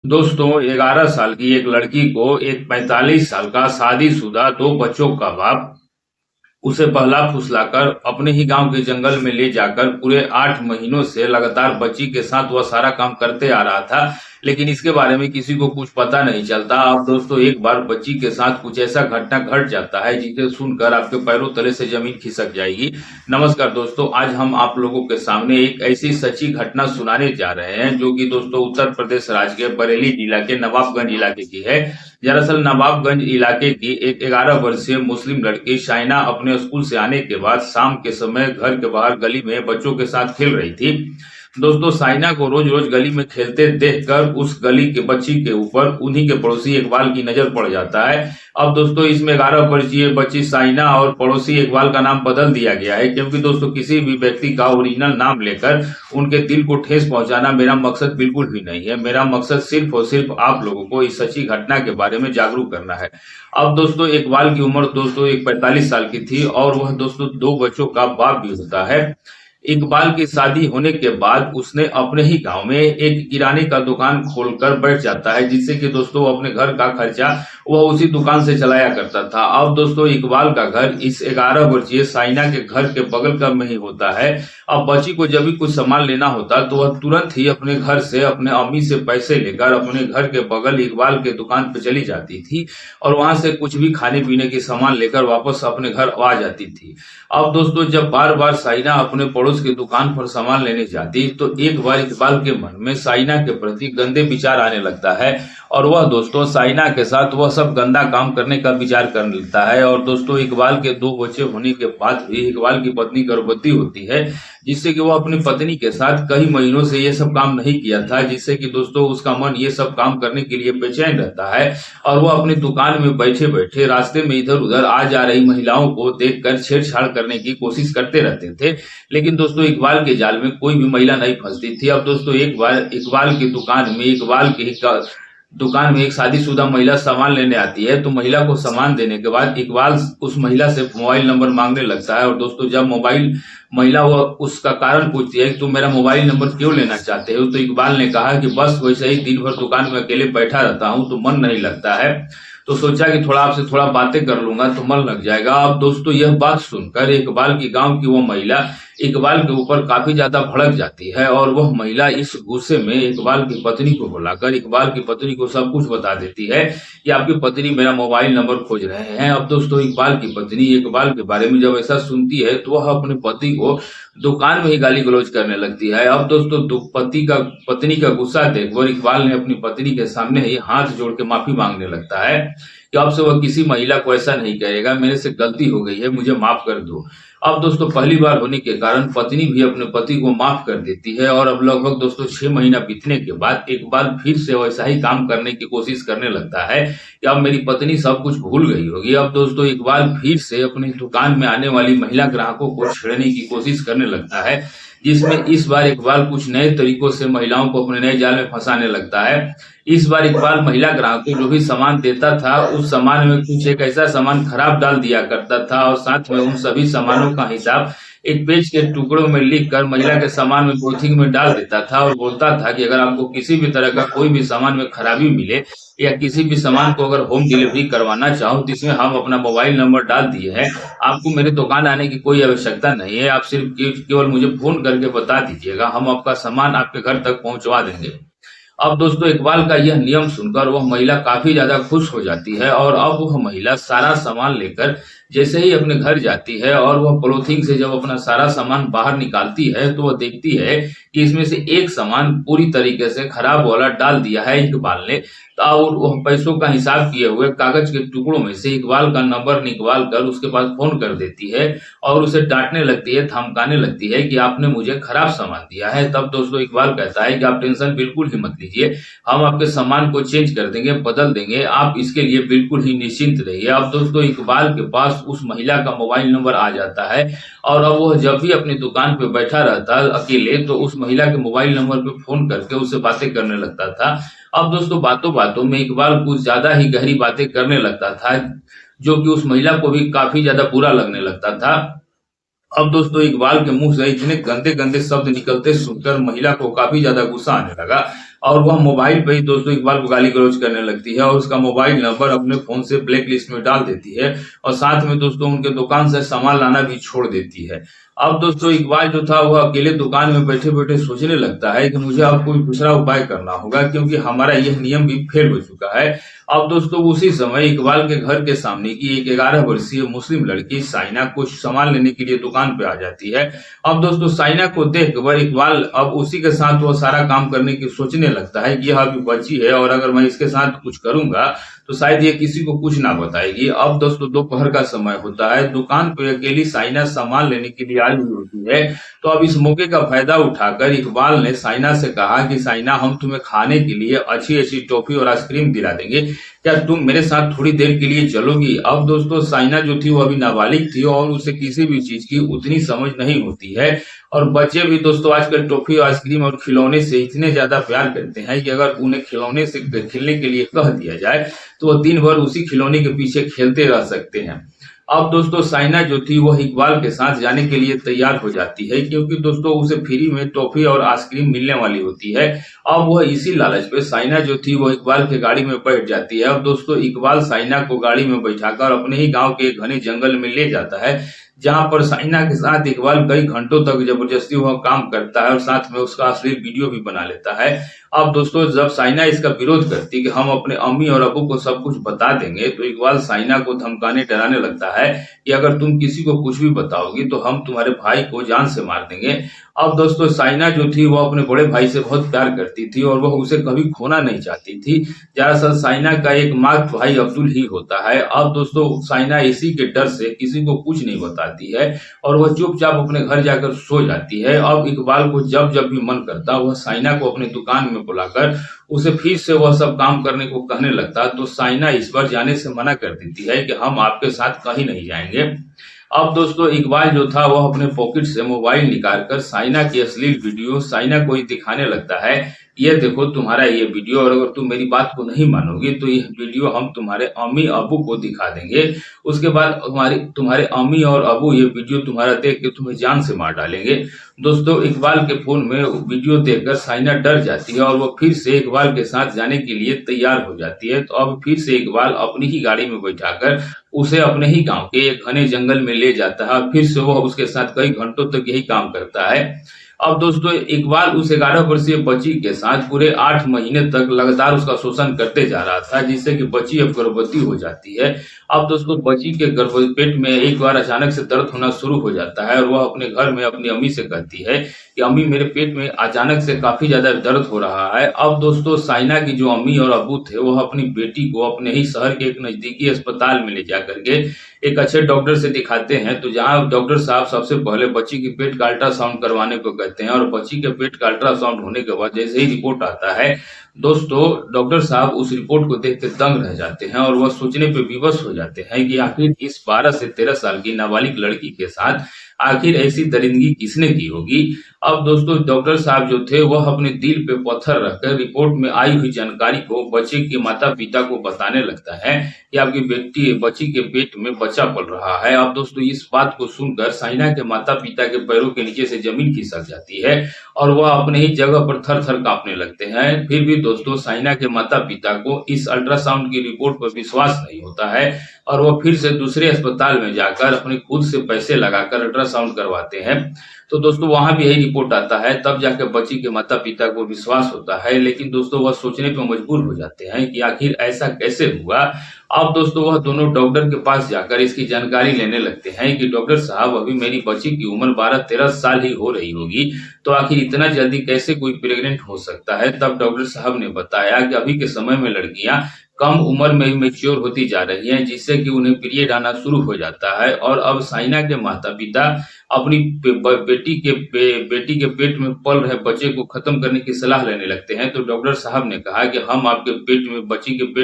दोस्तों 11 साल की एक लड़की को एक 45 साल का शादीशुदा 2 बच्चों का बाप उसे बहला फुसलाकर अपने ही गांव के जंगल में ले जाकर पूरे 8 महीनों से लगातार बच्ची के साथ वह सारा काम करते आ रहा था। लेकिन इसके बारे में किसी को कुछ पता नहीं चलता। अब दोस्तों एक बार बच्ची के साथ कुछ ऐसा घटना घट जाता है जिसे सुनकर आपके पैरों तले से जमीन खिसक जाएगी। नमस्कार दोस्तों, आज हम आप लोगों के सामने एक ऐसी सच्ची घटना सुनाने जा रहे हैं जो कि दोस्तों उत्तर प्रदेश राज्य के बरेली जिला के नवाबगंज इलाके की है। दरअसल नवाबगंज इलाके की एक 11 वर्षीय मुस्लिम लड़की शाइना अपने स्कूल से आने के बाद शाम के समय घर के बाहर गली में बच्चों के साथ खेल रही थी। दोस्तों साइना को रोज रोज गली में खेलते देखकर उस गली के बच्ची के ऊपर उन्हीं के पड़ोसी इकबाल की नजर पड़ जाता है। अब दोस्तों इसमें 11 वर्षीय बच्ची साइना और पड़ोसी इकबाल का नाम बदल दिया गया है, क्योंकि दोस्तों किसी भी व्यक्ति का ओरिजिनल नाम लेकर उनके दिल को ठेस पहुंचाना मेरा मकसद बिल्कुल भी नहीं है। मेरा मकसद सिर्फ और सिर्फ आप लोगों को इस सच्ची घटना के बारे में जागरूक करना है। अब दोस्तों इकबाल की उम्र दोस्तों एक 45 साल की थी और वह दोस्तों 2 बच्चों का बाप भी होता है। इकबाल की शादी होने के बाद उसने अपने ही गांव में एक किराने का दुकान खोलकर बैठ जाता है, जिससे कि दोस्तों अपने घर का खर्चा वह उसी दुकान से चलाया करता था। अब दोस्तों इकबाल का घर इस 11 वर्षीय साइना के घर के बगल का में ही होता है। अब बच्ची को जब भी कुछ सामान लेना होता तो वह तुरंत ही अपने घर से अपने अम्मी से पैसे लेकर अपने घर के बगल इकबाल के दुकान पर चली जाती थी और वहां से कुछ भी खाने पीने के सामान लेकर वापस अपने घर आ जाती थी। अब दोस्तों जब बार बार साइना अपने पड़ोस की दुकान पर सामान लेने जाती तो एक बार इकबाल के मन में साइना के प्रति गंदे विचार आने लगता है और वह दोस्तों साइना के साथ वह सब गंदा काम करने का विचार करने लगता है। और दोस्तों इकबाल के 2 बच्चे होने के बाद भी इकबाल की पत्नी गर्भवती होती है, जिससे कि वह अपनी पत्नी के साथ कई महीनों से ये सब काम नहीं किया था, जिससे कि दोस्तों उसका मन ये सब काम करने के लिए बेचैन रहता है और वह अपनी दुकान में बैठे बैठे रास्ते में इधर उधर आ जा रही महिलाओं को देखकर छेड़छाड़ करने की कोशिश करते रहते थे। लेकिन दोस्तों इकबाल के जाल में कोई भी महिला नहीं फंसती थी। अब दोस्तों एक बार इकबाल की दुकान में एक शादीशुदा महिला सामान लेने आती है, तो महिला को सामान देने के बाद इकबाल उस महिला से मोबाइल नंबर मांगने लगता है। और दोस्तों जब महिला वो उसका कारण पूछती है कि तुम मेरा मोबाइल नंबर क्यों लेना चाहते हो, तो इकबाल ने कहा कि बस वैसे ही दिन भर दुकान में अकेले बैठा रहता हूँ तो मन नहीं लगता है, तो सोचा कि थोड़ा आपसे थोड़ा बातें कर लूंगा तो मन लग जाएगा। अब दोस्तों यह बात सुनकर इकबाल की गांव की वो महिला इकबाल के ऊपर काफी ज्यादा भड़क जाती है और वह महिला इस गुस्से में इकबाल की पत्नी को बुलाकर इकबाल की पत्नी को सब कुछ बता देती है कि आपकी पत्नी मेरा मोबाइल नंबर खोज रहे हैं। अब दोस्तों इकबाल की पत्नी इकबाल के बारे में जब ऐसा सुनती है तो वह अपने पति को दुकान में ही गाली गलौज करने लगती है। अब दोस्तों पत्नी का गुस्सा देखकर इकबाल ने अपनी पत्नी के सामने ही हाथ जोड़ के माफी मांगने लगता है कि अब से वह किसी महिला को ऐसा नहीं करेगा, मेरे से गलती हो गई है, मुझे माफ कर दो। अब दोस्तों पहली बार होने के कारण पत्नी भी अपने पति को माफ कर देती है और अब लगभग दोस्तों 6 महीना बीतने के बाद इकबाल फिर से वैसा ही काम करने की कोशिश करने लगता है कि अब मेरी पत्नी सब कुछ भूल गई होगी। अब दोस्तों इकबाल फिर से अपनी दुकान में आने वाली महिला ग्राहकों को छेड़ने की कोशिश करने लगता है, जिसमें इस बार इकबाल कुछ नए तरीकों से महिलाओं को अपने नए जाल में फंसाने लगता है। इस बार इकबाल महिला ग्राहक को जो भी सामान देता था उस सामान में कुछ एक ऐसा सामान खराब डाल दिया करता था और साथ में उन सभी सामानों का हिसाब एक पेज के टुकड़ों में लिखकर महिला के सामान में पॉलिथीन में डाल देता था और बोलता था कि अगर आपको किसी भी तरह का कोई भी सामान में खराबी मिले या किसी भी सामान को अगर होम डिलीवरी करवाना चाहो तो इसमें हम अपना मोबाइल नंबर डाल दिए हैं, आपको मेरे दुकान आने की कोई आवश्यकता नहीं है, आप सिर्फ केवल मुझे फोन करके बता दीजिएगा, हम आपका सामान आपके घर तक पहुंचवा देंगे। अब दोस्तों इकबाल का यह नियम सुनकर वह महिला काफी ज्यादा खुश हो जाती है और अब वह महिला सारा सामान लेकर जैसे ही अपने घर जाती है और वह पॉलिथीन से जब अपना सारा सामान बाहर निकालती है तो वह देखती है कि इसमें से एक सामान पूरी तरीके से खराब वाला डाल दिया है इकबाल ने। और वह पैसों का हिसाब किए हुए कागज के टुकड़ों में से इकबाल का नंबर निकाल कर उसके पास फोन कर देती है और उसे डांटने लगती है, धमकाने लगती है कि आपने मुझे खराब सामान दिया है। तब दोस्तों इकबाल कहता है कि आप टेंशन बिल्कुल ही मत लीजिए, हम आपके सामान को चेंज कर देंगे, बदल देंगे, आप इसके लिए बिल्कुल ही निश्चिंत रहिए। अब दोस्तों इकबाल के पास उस महिला का मोबाइल नंबर आ जाता है और अब वह जब भी अपनी दुकान पे बैठा रहता अकेले तो उस महिला के मोबाइल नंबर पे फोन करके उससे बातें करने लगता था। अब दोस्तों बातों बातों में इकबाल कुछ ज्यादा ही गहरी बातें करने लगता था, जो कि उस महिला को भी काफी ज्यादा बुरा लगने लगता था। अब दोस्तों इकबाल के मुंह से इतने गंदे गंदे शब्द निकलते सुनकर महिला को काफी ज्यादा गुस्सा आने लगा और वह मोबाइल पे ही दोस्तों इकबाल को गाली गलौज करने लगती है और उसका मोबाइल नंबर अपने फोन से ब्लैक लिस्ट में डाल देती है और साथ में दोस्तों उनके दुकान से सामान लाना भी छोड़ देती है। अब दोस्तों इकबाल जो था वह अकेले दुकान में बैठे बैठे सोचने लगता है कि मुझे अब कोई दूसरा उपाय करना होगा, क्योंकि हमारा यह नियम भी फेल हो चुका है। अब दोस्तों उसी समय इकबाल के घर के सामने की एक 11 वर्षीय मुस्लिम लड़की साइना कुछ सामान लेने के लिए दुकान पे आ जाती है। अब दोस्तों साइना को देखकर इकबाल अब उसी के साथ वो सारा काम करने की सोचने लगता है कि यह अभी बच्ची है और अगर मैं इसके साथ कुछ करूंगा तो शायद ये किसी को कुछ ना बताएगी। अब दोस्तों दोपहर का समय होता है, दुकान पे अकेली साइना सामान लेने के लिए आई हुई होती है। तो अब इस मौके का फायदा उठाकर इकबाल ने साइना से कहा कि साइना, हम तुम्हें खाने के लिए अच्छी अच्छी टॉफी और आइसक्रीम दिला देंगे, क्या तुम मेरे साथ थोड़ी देर के लिए चलोगी? अब दोस्तों साइना जो थी वो अभी नाबालिग थी और उसे किसी भी चीज की उतनी समझ नहीं होती है। और बच्चे भी दोस्तों आजकल टॉफी आइसक्रीम और खिलौने से इतने ज्यादा प्यार करते हैं कि अगर उन्हें खिलौने से खेलने के लिए कह दिया जाए तो वो दिन भर उसी खिलौने के पीछे खेलते रह सकते हैं। अब दोस्तों साइना जो थी वह इकबाल के साथ जाने के लिए तैयार हो जाती है, क्योंकि दोस्तों उसे फ्री में टॉफी और आइसक्रीम मिलने वाली होती है। अब वह इसी लालच पे साइना जो थी वो इकबाल के गाड़ी में बैठ जाती है। अब दोस्तों इकबाल साइना को गाड़ी में बैठाकर अपने ही गांव के एक घने जंगल में ले जाता है, जहां पर साइना के साथ इकबाल कई घंटों तक जबरदस्ती वह काम करता है और साथ में उसका अश्लील वीडियो भी बना लेता है। अब दोस्तों जब साइना इसका विरोध करती है कि हम अपने अम्मी और अबू को सब कुछ बता देंगे, तो इकबाल साइना को धमकाने डराने लगता है कि अगर तुम किसी को कुछ भी बताओगी तो हम तुम्हारे भाई को जान से मार देंगे। अब दोस्तों साइना जो थी वो अपने बड़े भाई से बहुत प्यार करती थी और वह उसे कभी खोना नहीं चाहती थी। दरअसल साइना का एक मात्र भाई अब्दुल ही होता है। अब दोस्तों साइना इसी के डर से किसी को कुछ नहीं बताती है और वह चुपचाप अपने घर जाकर सो जाती है। अब इकबाल को जब जब भी मन करता वह साइना को अपने दुकान में बुलाकर उसे फिर से वह सब काम करने को कहने लगता, तो साइना इस बार जाने से मना कर देती है कि हम आपके साथ कहीं नहीं जाएंगे। अब दोस्तों इकबाल जो था वह अपने पॉकेट से मोबाइल निकालकर साइना की अश्लील वीडियो साइना को ही दिखाने लगता है। ये देखो तुम्हारा ये वीडियो, और अगर तुम मेरी बात को नहीं मानोगे तो यह वीडियो हम तुम्हारे अम्मी अबू को दिखा देंगे। उसके बाद तुम्हारे अम्मी और अबू ये वीडियो तुम्हारा देख के तुम्हें जान से मार डालेंगे। दोस्तों इकबाल के फोन में वीडियो देखकर साइना डर जाती है और वो फिर से इकबाल के साथ जाने के लिए तैयार हो जाती है। तो अब फिर से इकबाल अपनी ही गाड़ी में बैठाकर उसे अपने ही गांव के एक घने जंगल में ले जाता है और फिर से वह उसके साथ कई घंटों तक यही काम करता है। अब दोस्तों इकबाल उस 11 वर्षीय बच्ची के साथ पूरे 8 महीने तक लगातार उसका शोषण करते जा रहा था, जिससे कि बच्ची अब गर्भवती हो जाती है। अब दोस्तों बच्ची के पेट में एक बार अचानक से दर्द होना शुरू हो जाता है और वह अपने घर में अपनी अम्मी से कहती है कि अम्मी मेरे पेट में अचानक से काफी ज्यादा दर्द हो रहा है। अब दोस्तों साइना की जो अम्मी और अबू थे वह अपनी बेटी को अपने ही शहर के एक नजदीकी अस्पताल में ले जा करके एक अच्छे डॉक्टर से दिखाते हैं। तो जहां डॉक्टर साहब सबसे पहले बच्ची की पेट का अल्ट्रासाउंड करवाने को कहते हैं और बच्ची के पेट का अल्ट्रासाउंड होने के बाद जैसे ही रिपोर्ट आता है दोस्तों डॉक्टर साहब उस रिपोर्ट को देख के दंग रह जाते हैं और वह सोचने पे विवश हो जाते हैं कि आखिर इस 12 से 13 साल की नाबालिग लड़की के साथ आखिर ऐसी दरिंदगी किसने की होगी। अब दोस्तों डॉक्टर साहब जो थे वह अपने दिल पे पत्थर रखकर रिपोर्ट में आई हुई जानकारी को बच्चे के माता पिता को बताने लगता है कि आपकी बच्ची के पेट में बच्चा पल रहा है। अब दोस्तों इस बात को सुनकर साइना के माता पिता के पैरों के नीचे से जमीन खिसक जाती है और वह अपने ही जगह पर थर थर कांपने लगते हैं। फिर भी दोस्तों साइना के माता पिता को इस अल्ट्रासाउंड की रिपोर्ट पर विश्वास नहीं होता है और वह फिर से दूसरे अस्पताल में जाकर अपने खुद से पैसे लगाकर अल्ट्रासाउंड करवाते हैं। तो दोस्तों वहां भी यही रिपोर्ट आता है, तब जाकर बच्ची के माता पिता को विश्वास होता है। लेकिन दोस्तों वह सोचने पर मजबूर हो जाते हैं कि आखिर ऐसा कैसे हुआ। अब दोस्तों वह दोनों डॉक्टर के पास जाकर इसकी जानकारी लेने लगते हैं कि डॉक्टर साहब अभी मेरी बच्ची की उम्र 12-13 साल ही हो रही होगी, तो आखिर इतना जल्दी कैसे कोई प्रेग्नेंट हो सकता है। तब डॉक्टर साहब ने बताया कि अभी के समय में लड़कियां कम उम्र में ही मैच्योर होती जा रही हैं, जिससे कि उन्हें पीरियड आना शुरू हो जाता है। और अब साइना के माता पिता अपनी बेटी के पेट में पल रहे बच्चे को खत्म करने की सलाह लेने लगते हैं। तो डॉक्टर साहब ने कहा कि हम आपके पेट में बच्ची के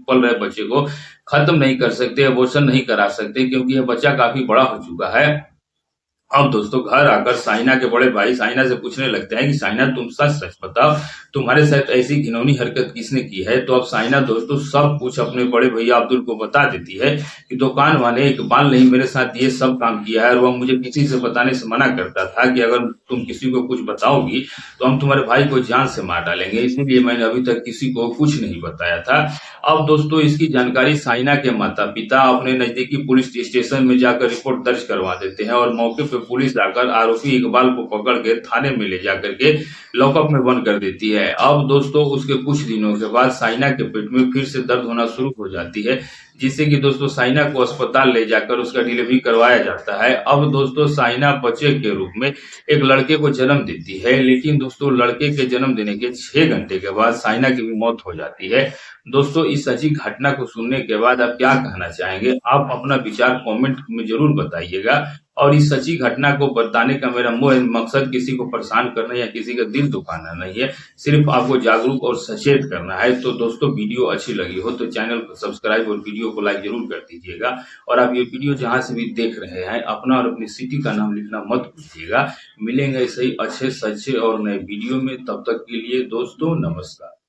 पल रहे बच्चे को खत्म नहीं कर सकते, अबॉर्शन नहीं करा सकते, क्योंकि यह बच्चा काफी बड़ा हो चुका है अब दोस्तों घर आकर साइना के बड़े भाई साइना से पूछने लगते हैं कि साइना तुम सच सच बताओ, तुम्हारे साथ ऐसी घिनौनी हरकत किसने की है। तो अब साइना दोस्तों सब कुछ अपने बड़े भैया अब्दुल को बता देती है कि दुकान वाले इकबाल ने ही मेरे साथ ये सब काम किया है और वह मुझे किसी से बताने से मना करता था कि अगर तुम किसी को कुछ बताओगी तो हम तुम्हारे भाई को जान से मार डालेंगे, इसीलिए मैंने अभी तक किसी को कुछ नहीं बताया था। अब दोस्तों इसकी जानकारी साइना के माता पिता अपने नजदीकी पुलिस स्टेशन में जाकर रिपोर्ट दर्ज करवा देते हैं और मौके पर पुलिस आकर आरोपी इकबाल को पकड़ के थाने में ले जाकर के लॉकअप में बंद कर देती है। अब दोस्तों उसके कुछ दिनों के बाद साइना के पेट में फिर से दर्द होना शुरू हो जाती है, जिससे कि दोस्तों साइना को अस्पताल ले जाकर उसका डिलीवरी करवाया जाता है। अब दोस्तों साइना बच्चे के रूप में एक लड़के को जन्म देती है, लेकिन दोस्तों लड़के के जन्म देने के 6 घंटे के बाद साइना की भी मौत हो जाती है। दोस्तों इस सच्ची घटना को सुनने के बाद आप क्या कहना चाहेंगे? आप अपना विचार कमेंट में जरूर बताइएगा। और इस सच्ची घटना को बताने का मेरा मकसद किसी को परेशान करना या किसी का दिल दुखाना नहीं है, सिर्फ आपको जागरूक और सचेत करना है। तो दोस्तों वीडियो अच्छी लगी हो तो चैनल को सब्सक्राइब और वीडियो को लाइक जरूर कर दीजिएगा। और आप ये वीडियो जहां से भी देख रहे हैं अपना और अपनी सिटी का नाम लिखना मत भूलिएगा। मिलेंगे ऐसे ही अच्छे सच्चे और नए वीडियो में, तब तक के लिए दोस्तों नमस्कार।